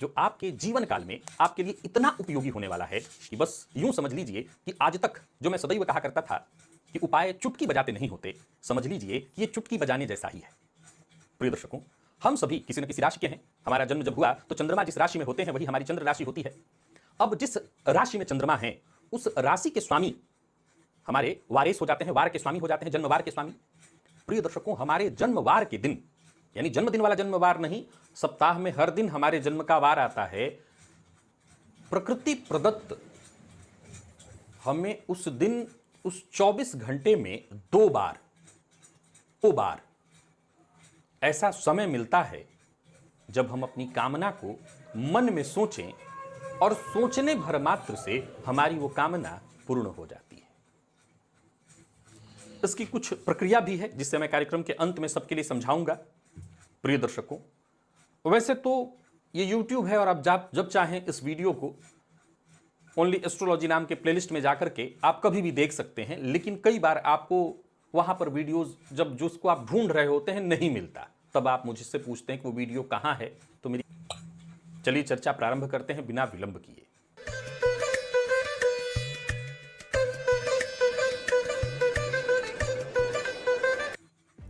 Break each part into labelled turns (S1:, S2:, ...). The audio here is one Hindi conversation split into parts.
S1: जो आपके जीवन काल में आपके लिए इतना उपयोगी होने वाला है कि बस यूं समझ लीजिए कि आज तक जो मैं सदैव कहा करता था कि उपाय चुटकी बजाते नहीं होते, समझ लीजिए कि ये चुटकी बजाने जैसा ही है। प्रिय दर्शकों, हम सभी किसी न किसी राशि के हैं। हमारा जन्म जब हुआ तो चंद्रमा जिस राशि में होते हैं वही हमारी चंद्र राशि होती है। अब जिस राशि में चंद्रमा है उस राशि के स्वामी हमारे वारिस हो जाते हैं, वार के स्वामी हो जाते हैं, जन्मवार के स्वामी। प्रिय दर्शकों, हमारे जन्मवार के दिन, यानी जन्मदिन वाला जन्मवार नहीं, सप्ताह में हर दिन हमारे जन्म का वार आता है, प्रकृति प्रदत्त हमें उस दिन उस 24 घंटे में 2 बार ऐसा समय मिलता है जब हम अपनी कामना को मन में सोचें और सोचने भर मात्र से हमारी वो कामना पूर्ण हो जाती है। इसकी कुछ प्रक्रिया भी है जिससे मैं कार्यक्रम के अंत में सबके लिए समझाऊंगा। प्रिय दर्शकों, वैसे तो ये YouTube है और आप जब चाहें इस वीडियो को ओनली एस्ट्रोलॉजी नाम के प्लेलिस्ट में जाकर के आप कभी भी देख सकते हैं, लेकिन कई बार आपको वहां पर वीडियोस जब जिसको आप ढूंढ रहे होते हैं नहीं मिलता, तब आप मुझसे पूछते हैं कि वो वीडियो कहां है। तो मेरी चलिए चर्चा प्रारंभ करते हैं बिना विलंब किए।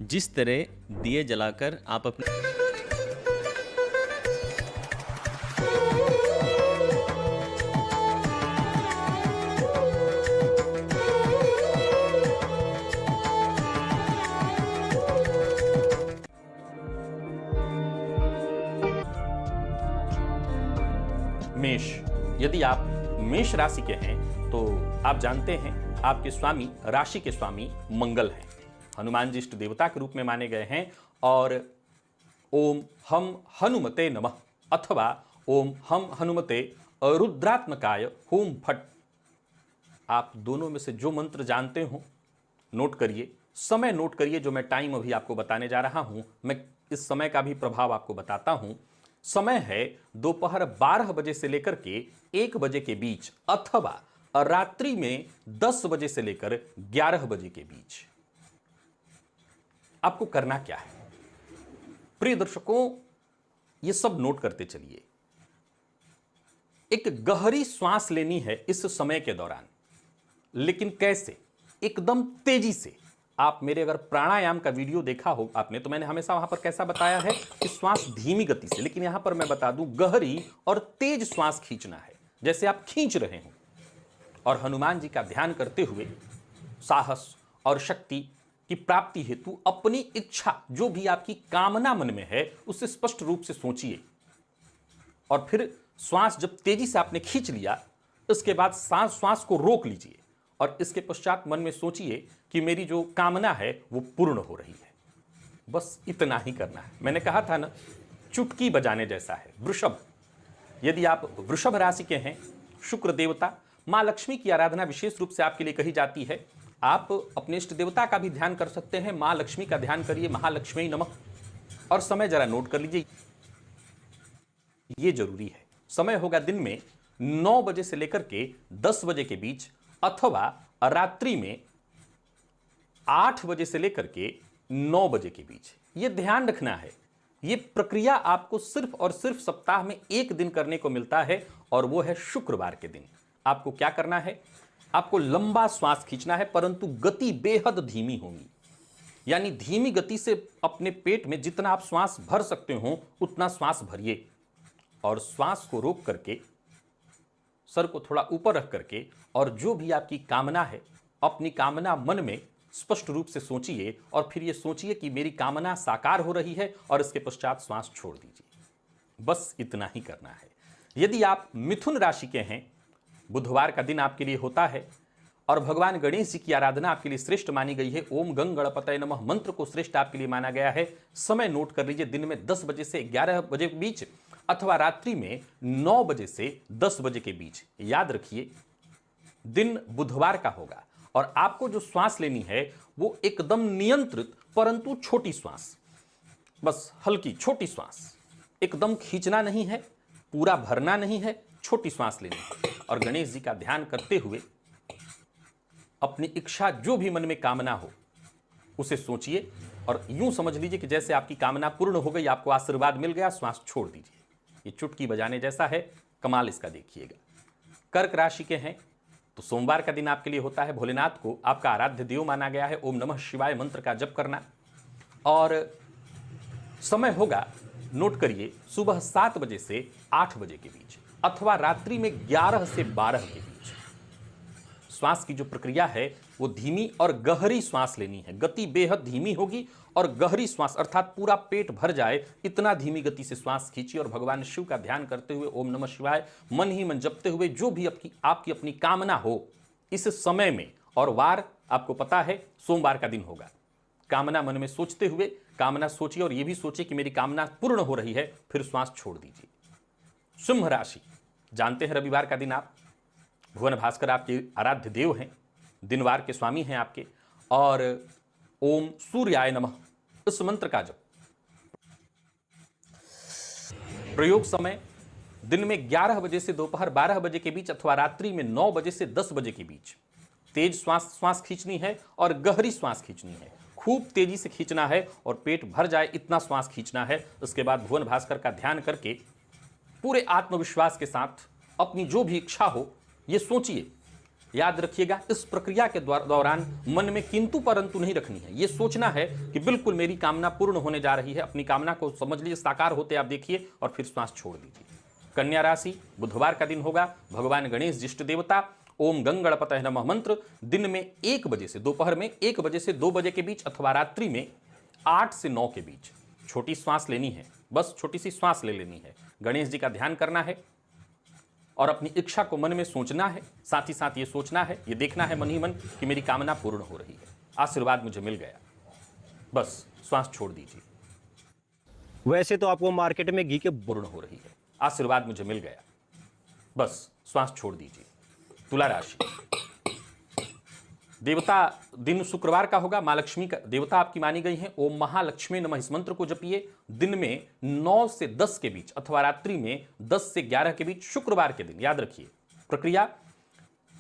S2: जिस तरह दिए जलाकर आप अपने
S1: मेष, यदि आप मेष राशि के हैं तो आप जानते हैं आपके स्वामी, राशि के स्वामी मंगल हैं। हनुमान जी इष्ट देवता के रूप में माने गए हैं और ओम हम हनुमते नमः अथवा ओम हम हनुमते रुद्रात्मकाय हुम फट, आप दोनों में से जो मंत्र जानते हो नोट करिए, समय नोट करिए। जो मैं टाइम अभी आपको बताने जा रहा हूं, मैं इस समय का भी प्रभाव आपको बताता हूं। समय है दोपहर 12 बजे से लेकर के 1 बजे के बीच अथवा रात्रि में 10 बजे से लेकर 11 बजे के बीच। आपको करना क्या है? प्रिय दर्शकों, ये सब नोट करते चलिए। एक गहरी श्वास लेनी है इस समय के दौरान, लेकिन कैसे? एकदम तेजी से। आप मेरे अगर प्राणायाम का वीडियो देखा हो आपने, तो मैंने हमेशा वहां पर कैसा बताया है कि श्वास धीमी गति से, लेकिन यहां पर मैं बता दूं गहरी और तेज श्वास खींचना है, जैसे आप खींच रहे हो। और हनुमान जी का ध्यान करते हुए साहस और शक्ति की प्राप्ति हेतु अपनी इच्छा, जो भी आपकी कामना मन में है, उसे स्पष्ट रूप से सोचिए। और फिर श्वास जब तेजी से आपने खींच लिया, इसके बाद श्वास को रोक लीजिए और इसके पश्चात मन में सोचिए कि मेरी जो कामना है वो पूर्ण हो रही है। बस इतना ही करना है। मैंने कहा था ना, चुटकी बजाने जैसा है। वृषभ, यदि आप वृषभ राशि के हैं, शुक्र देवता मां लक्ष्मी की आराधना विशेष रूप से आपके लिए कही जाती है। आप अपने इष्ट देवता का भी ध्यान कर सकते हैं, मां लक्ष्मी का ध्यान करिए, महालक्ष्मी नमः। और समय जरा नोट कर लीजिए, ये जरूरी है। समय होगा दिन में 9 बजे से लेकर के 10 बजे के बीच अथवा रात्रि में 8 बजे से लेकर के 9 बजे के बीच। ये ध्यान रखना है। ये प्रक्रिया आपको सिर्फ और सिर्फ सप्ताह में 1 दिन करने को मिलता है और वो है शुक्रवार के दिन। आपको क्या करना है? आपको लंबा श्वास खींचना है, परंतु गति बेहद धीमी होगी। यानी धीमी गति से अपने पेट में जितना आप श्वास भर सकते हो उतना श्वास भरिए और श्वास को रोक करके सर को थोड़ा ऊपर रख करके और जो भी आपकी कामना है, अपनी कामना मन में स्पष्ट रूप से सोचिए और फिर ये सोचिए कि मेरी कामना साकार हो रही है और इसके पश्चात श्वास छोड़ दीजिए। बस इतना ही करना है। यदि आप मिथुन राशि के हैं, बुधवार का दिन आपके लिए होता है और भगवान गणेश जी की आराधना आपके लिए श्रेष्ठ मानी गई है। ओम गंग गणपतये नमः मंत्र को श्रेष्ठ आपके लिए माना गया है। समय नोट कर लीजिए, दिन में 10 बजे से 11 बजे के बीच अथवा रात्रि में 9 बजे से 10 बजे के बीच। याद रखिए, दिन बुधवार का होगा और आपको जो श्वास लेनी है वो एकदम नियंत्रित परंतु छोटी श्वास, बस हल्की छोटी श्वास, एकदम खींचना नहीं है, पूरा भरना नहीं है, छोटी श्वास लेनी है। और गणेश जी का ध्यान करते हुए अपनी इच्छा, जो भी मन में कामना हो उसे सोचिए और यूं समझ लीजिए कि जैसे आपकी कामना पूर्ण हो गई, आपको आशीर्वाद मिल गया, श्वास छोड़ दीजिए। ये चुटकी बजाने जैसा है, कमाल इसका देखिएगा। कर्क राशि के हैं तो सोमवार का दिन आपके लिए होता है। भोलेनाथ को आपका आराध्य देव माना गया है। ओम नमः शिवाय मंत्र का जप करना, और समय होगा, नोट करिए, सुबह 7 बजे से 8 बजे के बीच अथवा रात्रि में 11 से 12 के बीच। श्वास की जो प्रक्रिया है वो धीमी और गहरी श्वास लेनी है। गति बेहद धीमी होगी और गहरी श्वास अर्थात पूरा पेट भर जाए इतना धीमी गति से श्वास खींचिए और भगवान शिव का ध्यान करते हुए ओम नमः शिवाय मन ही मन जपते हुए जो भी आपकी अपनी कामना हो इस समय में, और वार आपको पता है सोमवार का दिन होगा। कामना मन में सोचते हुए कामना सोचिए और यह भी सोचिए कि मेरी कामना पूर्ण हो रही है, फिर श्वास छोड़ दीजिए। सिंह राशि, जानते हैं रविवार का दिन आप, भुवन भास्कर आपके आराध्य देव हैं, दिनवार के स्वामी हैं आपके, और ओम सूर्याय नमः इस मंत्र का जप। प्रयोग समय दिन में 11 बजे से दोपहर 12 बजे के बीच अथवा रात्रि में 9 बजे से 10 बजे के बीच। तेज श्वास खींचनी है और गहरी श्वास खींचनी है, खूब तेजी से खींचना है और पेट भर जाए इतना श्वास खींचना है। उसके बाद भुवन भास्कर का ध्यान करके पूरे आत्मविश्वास के साथ अपनी जो भी इच्छा हो ये सोचिए। याद रखिएगा, इस प्रक्रिया के दौरान मन में किंतु परंतु नहीं रखनी है। ये सोचना है कि बिल्कुल मेरी कामना पूर्ण होने जा रही है। अपनी कामना को समझ लीजिए, साकार होते आप देखिए और फिर श्वास छोड़ दीजिए। कन्या राशि, बुधवार का दिन होगा। भगवान गणेश जिष्ट देवता ओम गंगणपतये नमः मंत्र दिन में 1 बजे से दोपहर में 1 बजे से 2 बजे के बीच अथवा रात्रि में 8 से 9 के बीच छोटी श्वास लेनी है। बस छोटी सी श्वास ले लेनी है, गणेश जी का ध्यान करना है और अपनी इच्छा को मन में सोचना है। साथ ही साथ ये सोचना है, ये देखना है मन ही मन कि मेरी कामना पूर्ण हो रही है, आशीर्वाद मुझे मिल गया। बस श्वास छोड़ दीजिए।
S3: वैसे तो आपको मार्केट में घी के
S1: पूर्ण हो रही है, आशीर्वाद मुझे मिल गया। बस श्वास छोड़ दीजिए। तुला राशि, देवता दिन शुक्रवार का होगा। मां लक्ष्मी का देवता आपकी मानी गई है। ओम महालक्ष्मी नमः इस मंत्र को जपिए दिन में 9 से 10 के बीच अथवा रात्रि में 10 से 11 के बीच, शुक्रवार के दिन। याद रखिए, प्रक्रिया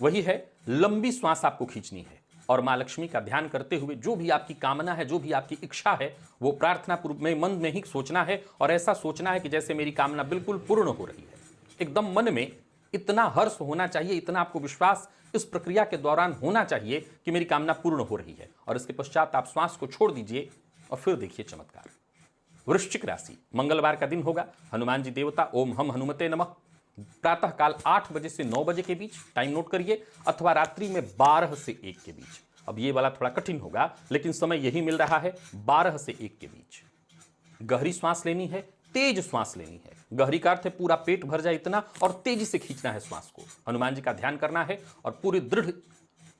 S1: वही है, लंबी श्वास आपको खींचनी है और मां लक्ष्मी का ध्यान करते हुए जो भी आपकी कामना है, जो भी आपकी इच्छा है, वो प्रार्थना पूर्व में मन में ही सोचना है और ऐसा सोचना है कि जैसे मेरी कामना बिल्कुल पूर्ण हो रही है। एकदम मन में इतना हर्ष होना चाहिए, इतना आपको विश्वास इस प्रक्रिया के दौरान होना चाहिए कि मेरी कामना पूर्ण हो रही है। और इसके पश्चात आप श्वास को छोड़ दीजिए और फिर देखिए चमत्कार। वृश्चिक राशि, मंगलवार का दिन होगा। हनुमान जी देवता ओम हम हनुमते नमः प्रातः काल 8 बजे से 9 बजे के बीच, टाइम नोट करिए, अथवा रात्रि में 12 से 1 के बीच। अब ये वाला थोड़ा कठिन होगा लेकिन समय यही मिल रहा है, 12 से 1 के बीच। गहरी श्वास लेनी है, तेज श्वास लेनी है। गहरी का अर्थ है पूरा पेट भर जाए इतना, और तेजी से खींचना है श्वास को। हनुमान जी का ध्यान करना है और पूरी दृढ़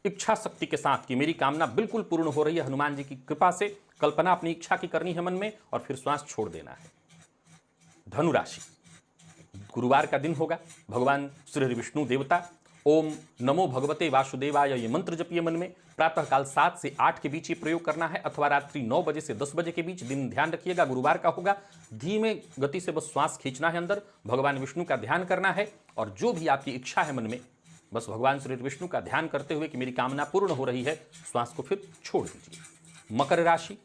S1: इच्छा शक्ति के साथ कि मेरी कामना बिल्कुल पूर्ण हो रही है। हनुमान जी की कृपा से कल्पना अपनी इच्छा की करनी है मन में और फिर श्वास छोड़ देना है। धनु राशि, गुरुवार का दिन होगा। भगवान श्री विष्णु देवता ओम नमो भगवते वासुदेवाय ये मंत्र जपिए मन में। प्रातः काल 7 से 8 के बीच ये प्रयोग करना है अथवा रात्रि 9 बजे से 10 बजे के बीच। दिन ध्यान रखिएगा गुरुवार का होगा। धीमे गति से बस श्वास खींचना है अंदर, भगवान विष्णु का ध्यान करना है और जो भी आपकी इच्छा है मन में, बस भगवान श्री विष्णु का ध्यान करते हुए कि मेरी कामना पूर्ण हो रही है, श्वास को फिर छोड़ दीजिए। मकर राशि,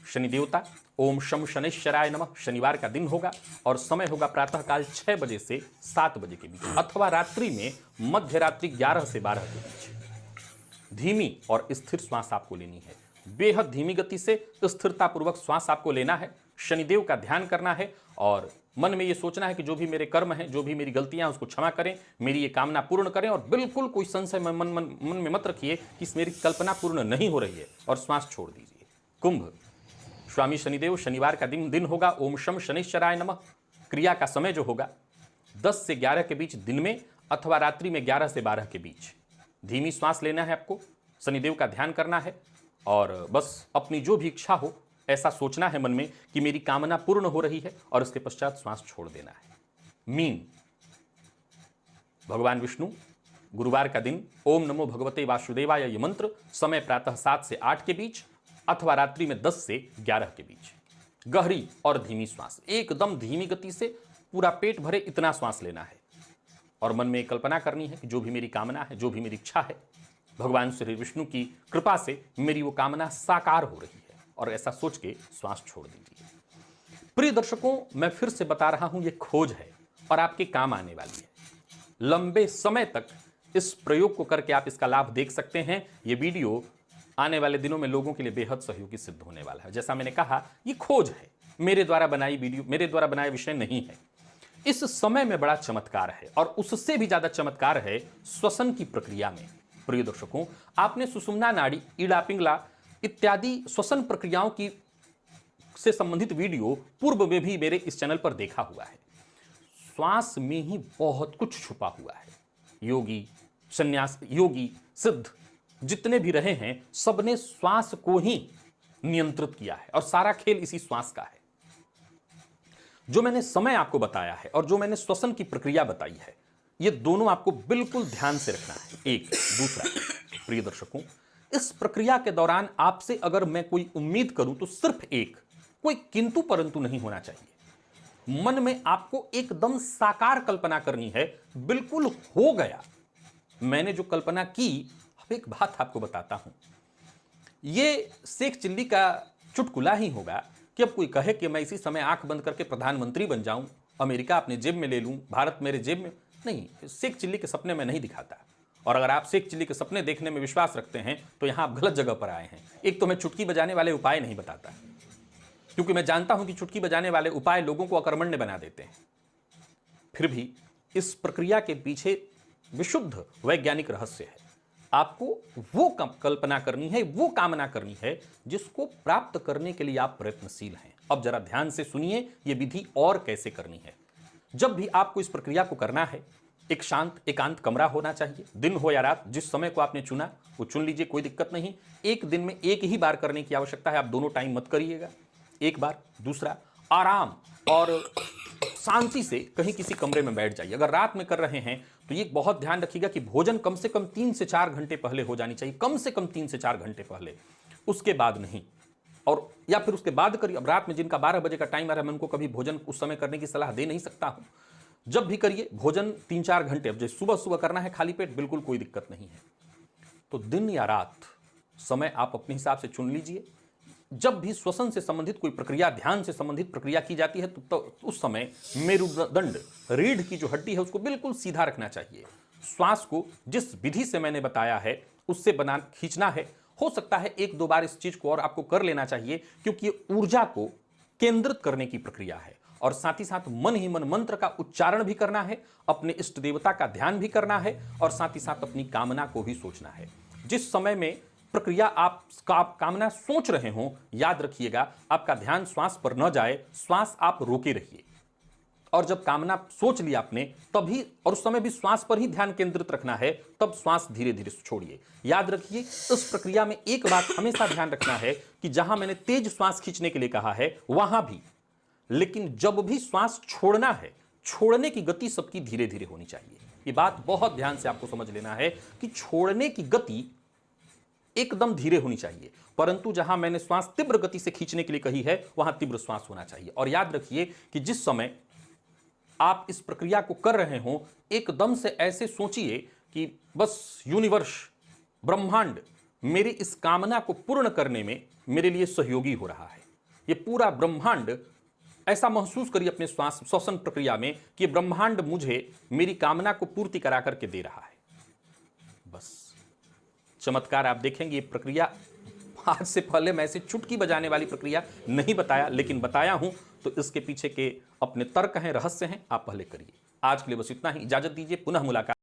S1: शनि देवता ओम शम शनैश्चराय नमः शनिवार का दिन होगा और समय होगा प्रातः काल 6 बजे से 7 बजे के बीच अथवा रात्रि में मध्य रात्रि 11 से 12 के बीच। धीमी और स्थिर श्वास आपको लेनी है, बेहद धीमी गति से स्थिरतापूर्वक श्वास आपको लेना है। शनिदेव का ध्यान करना है और मन में ये सोचना है कि जो भी मेरे कर्म हैं, जो भी मेरी गलतियां उसको क्षमा करें, मेरी ये कामना पूर्ण करें और बिल्कुल कोई संशय मन में मत रखिए कि मेरी कल्पना पूर्ण नहीं हो रही है और श्वास छोड़ दीजिए। कुंभ, स्वामी शनिदेव शनिवार का दिन होगा। ओम शम शनैश्चराय नमः। क्रिया का समय जो होगा 10 से 11 के बीच दिन में अथवा रात्रि में 11 से 12 के बीच। धीमी श्वास लेना है आपको, शनिदेव का ध्यान करना है और बस अपनी जो भी इच्छा हो ऐसा सोचना है मन में कि मेरी कामना पूर्ण हो रही है और उसके पश्चात श्वास छोड़ देना है। मीन, भगवान विष्णु गुरुवार का दिन ओम नमो भगवते वासुदेवाय ये मंत्र, समय प्रातः 7 से 8 के बीच अथवा रात्रि में 10 से 11 के बीच। गहरी और धीमी श्वास, एकदम धीमी गति से पूरा पेट भरे इतना श्वास लेना है और मन में कल्पना करनी है कि जो भी मेरी कामना है, जो भी मेरी इच्छा है, भगवान श्री विष्णु की कृपा से मेरी वो कामना साकार हो रही है और ऐसा सोच के श्वास छोड़ दीजिए। प्रिय दर्शकों, मैं फिर से बता रहा हूं, ये खोज है, और आपके काम आने वाली है। लंबे समय तक इस प्रयोग को करके आप इसका लाभ देख सकते हैं। यह वीडियो आने वाले दिनों में लोगों के लिए बेहद सहयोगी सिद्ध होने वाला है। जैसा मैंने कहा, यह खोज है, मेरे द्वारा बनाई वीडियो, मेरे द्वारा बनाया विषय नहीं है। इस समय में बड़ा चमत्कार है और उससे भी ज्यादा चमत्कार है श्वसन की प्रक्रिया में। प्रिय दर्शकों, आपने सुषुम्ना नाड़ी, ईड़ा पिंगला इत्यादि श्वसन प्रक्रियाओं की से संबंधित वीडियो पूर्व में भी मेरे इस चैनल पर देखा हुआ है। श्वास में ही बहुत कुछ छुपा हुआ है। योगी, संन्यास योगी, सिद्ध जितने भी रहे हैं, सबने श्वास को ही नियंत्रित किया है और सारा खेल इसी श्वास का है। जो मैंने समय आपको बताया है और जो मैंने श्वसन की प्रक्रिया बताई है, ये दोनों आपको बिल्कुल ध्यान से रखना है। एक दूसरा, प्रिय दर्शकों, इस प्रक्रिया के दौरान आपसे अगर मैं कोई उम्मीद करूं तो सिर्फ एक, कोई किंतु परंतु नहीं होना चाहिए। मन में आपको एकदम साकार कल्पना करनी है, बिल्कुल हो गया। मैंने जो कल्पना की, अब एक बात आपको बताता हूं, ये शेख चिल्ली का चुटकुला ही होगा कि अब कोई कहे कि मैं इसी समय आंख बंद करके प्रधानमंत्री बन जाऊं, अमेरिका अपने जेब में ले लूं, भारत मेरे जेब में। नहीं, शेख चिल्ली के सपने में नहीं दिखाता। और अगर आप शेख चिल्ली के सपने देखने में विश्वास रखते हैं तो यहां आप गलत जगह पर आए हैं। एक तो मैं चुटकी बजाने वाले उपाय नहीं बताता, क्योंकि मैं जानता हूं कि चुटकी बजाने वाले उपाय लोगों को अकर्मण्य बना देते हैं। फिर भी इस प्रक्रिया के पीछे विशुद्ध वैज्ञानिक रहस्य है। आपको वो कल्पना करनी है, वो कामना करनी है जिसको प्राप्त करने के लिए आप प्रयत्नशील हैं। अब जरा ध्यान से सुनिए ये विधि और कैसे करनी है। जब भी आपको इस प्रक्रिया को करना है, एक शांत एकांत कमरा होना चाहिए। दिन हो या रात, जिस समय को आपने चुना वो चुन लीजिए, कोई दिक्कत नहीं। एक दिन में एक ही बार करने की आवश्यकता है, आप दोनों टाइम मत करिएगा, एक बार। दूसरा, आराम और शांति से कहीं किसी कमरे में बैठ जाइए। अगर रात में कर रहे हैं तो ये बहुत ध्यान रखिएगा कि भोजन कम से कम 3 से 4 घंटे पहले हो जानी चाहिए, कम से कम 3 से 4 घंटे पहले, उसके बाद नहीं। और या फिर उसके बाद करिए। अब रात में जिनका 12 बजे का टाइम आ रहा है, मैं उनको कभी भोजन उस समय करने की सलाह दे नहीं सकता हूं। जब भी करिए भोजन 3-4 घंटे, अब जैसे सुबह सुबह करना है खाली पेट, बिल्कुल कोई दिक्कत नहीं है। तो दिन या रात समय आप अपने हिसाब से चुन लीजिए। जब भी श्वसन से संबंधित कोई प्रक्रिया, ध्यान से संबंधित प्रक्रिया की जाती है तो उस समय मेरुदंड, रीढ़ की जो हड्डी है उसको बिल्कुल सीधा रखना चाहिए। श्वास को जिस विधि से मैंने बताया है उससे खींचना है। हो सकता है 1-2 बार इस चीज को और आपको कर लेना चाहिए, क्योंकि ये ऊर्जा को केंद्रित करने की प्रक्रिया है। और साथ ही साथ मन ही मन मंत्र का उच्चारण भी करना है, अपने इष्ट देवता का ध्यान भी करना है और साथ ही साथ अपनी कामना को भी सोचना है। जिस समय में प्रक्रिया आप कामना सोच रहे हो, याद रखिएगा आपका ध्यान श्वास पर न जाए, श्वास आप रोके रहिए। और जब कामना सोच ली आपने तभी, और उस समय भी श्वास पर ही ध्यान केंद्रित रखना है, तब श्वास धीरे धीरे छोड़िए। याद रखिए इस प्रक्रिया में एक बात हमेशा ध्यान रखना है कि जहां मैंने तेज श्वास खींचने के लिए कहा है वहां भी, लेकिन जब भी श्वास छोड़ना है, छोड़ने की गति सबकी धीरे धीरे होनी चाहिए। ये बात बहुत ध्यान से आपको समझ लेना है कि छोड़ने की गति एकदम धीरे होनी चाहिए, परंतु जहां मैंने श्वास तीव्र गति से खींचने के लिए कही है वहां तीव्र श्वास होना चाहिए। और याद रखिए कि जिस समय आप इस प्रक्रिया को कर रहे हो, एकदम से ऐसे सोचिए कि बस यूनिवर्स, ब्रह्मांड मेरी इस कामना को पूर्ण करने में मेरे लिए सहयोगी हो रहा है। ये पूरा ब्रह्मांड, ऐसा महसूस करिए अपने श्वास श्वसन प्रक्रिया में कि ब्रह्मांड मुझे मेरी कामना को पूर्ति करा करके दे रहा है। बस चमत्कार आप देखेंगे। ये प्रक्रिया आज से पहले मैं ऐसे चुटकी बजाने वाली प्रक्रिया नहीं बताया, लेकिन बताया हूं तो इसके पीछे के अपने तर्क हैं, रहस्य हैं, आप पहले करिए। आज के लिए बस इतना ही, इजाजत दीजिए, पुनः मुलाकात।